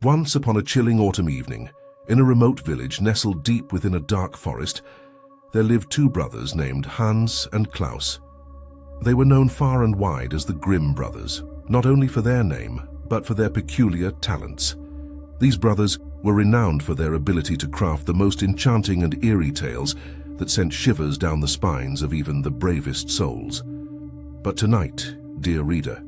Once upon a chilling autumn evening, in a remote village nestled deep within a dark forest, there lived two brothers named Hans and Klaus. They were known far and wide as the Grimm brothers, not only for their name, but for their peculiar talents. These brothers were renowned for their ability to craft the most enchanting and eerie tales that sent shivers down the spines of even the bravest souls. But tonight, dear reader,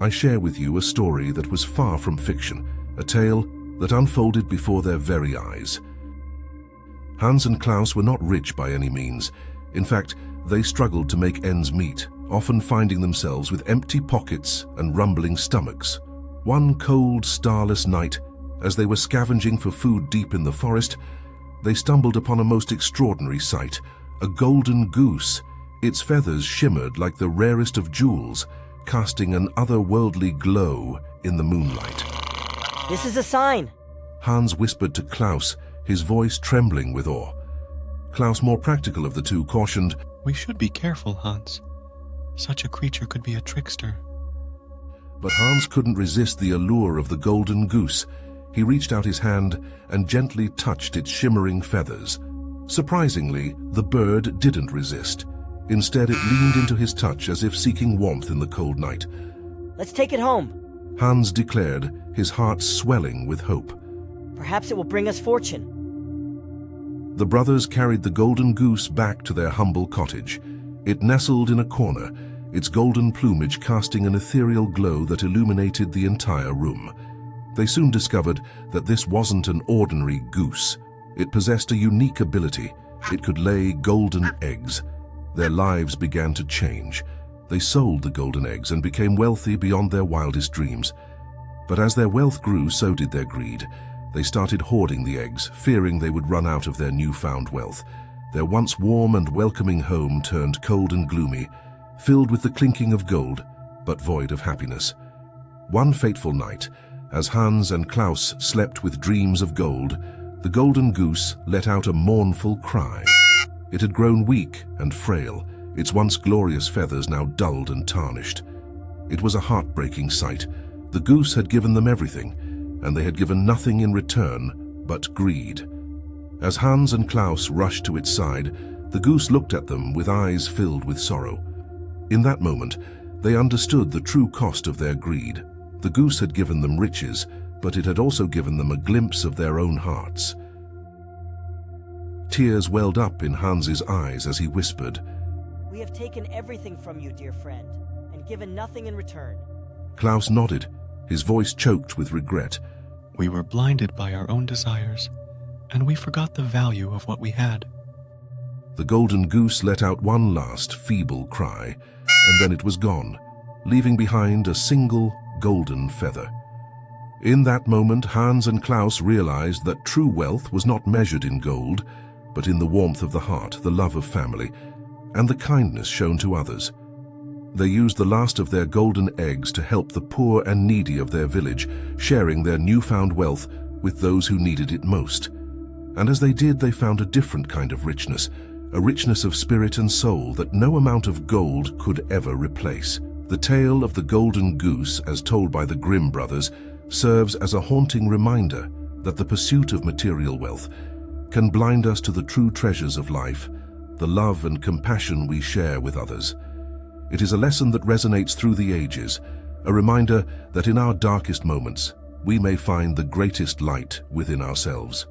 I share with you a story that was far from fiction, a tale that unfolded before their very eyes. Hans and Klaus were not rich by any means. In fact, they struggled to make ends meet, often finding themselves with empty pockets and rumbling stomachs. One cold, starless night, as they were scavenging for food deep in the forest, they stumbled upon a most extraordinary sight, a golden goose. Its feathers shimmered like the rarest of jewels, casting an otherworldly glow in the moonlight. This is a sign, Hans whispered to Klaus, his voice trembling with awe. Klaus, more practical of the two, cautioned, "We should be careful, Hans. Such a creature could be a trickster." But Hans couldn't resist the allure of the golden goose. He reached out his hand and gently touched its shimmering feathers. Surprisingly, the bird didn't resist. Instead, it leaned into his touch as if seeking warmth in the cold night. "Let's take it home. Hans declared, his heart swelling with hope. Perhaps it will bring us fortune." The brothers carried the golden goose back to their humble cottage. It nestled in a corner, its golden plumage casting an ethereal glow that illuminated the entire room. They soon discovered that this wasn't an ordinary goose. It possessed a unique ability. It could lay golden eggs. Their lives began to change. They sold the golden eggs and became wealthy beyond their wildest dreams. But as their wealth grew, so did their greed. They started hoarding the eggs, fearing they would run out of their newfound wealth. Their once warm and welcoming home turned cold and gloomy, filled with the clinking of gold, but void of happiness. One fateful night, as Hans and Klaus slept with dreams of gold, the golden goose let out a mournful cry. It had grown weak and frail, its once glorious feathers now dulled and tarnished. It was a heartbreaking sight. The goose had given them everything, and they had given nothing in return but greed. As Hans and Klaus rushed to its side, the goose looked at them with eyes filled with sorrow. In that moment, they understood the true cost of their greed. The goose had given them riches, but it had also given them a glimpse of their own hearts. Tears welled up in Hans's eyes as he whispered, "We have taken everything from you, dear friend, and given nothing in return." Klaus nodded, his voice choked with regret. "We were blinded by our own desires, and we forgot the value of what we had." The golden goose let out one last feeble cry, and then it was gone, leaving behind a single golden feather. In that moment, Hans and Klaus realized that true wealth was not measured in gold, but in the warmth of the heart, the love of family, and the kindness shown to others. They used the last of their golden eggs to help the poor and needy of their village, sharing their newfound wealth with those who needed it most. And as they did, they found a different kind of richness, a richness of spirit and soul that no amount of gold could ever replace. The tale of the golden goose, as told by the Grimm brothers, serves as a haunting reminder that the pursuit of material wealth can blind us to the true treasures of life, the love and compassion we share with others. It is a lesson that resonates through the ages, a reminder that in our darkest moments, we may find the greatest light within ourselves.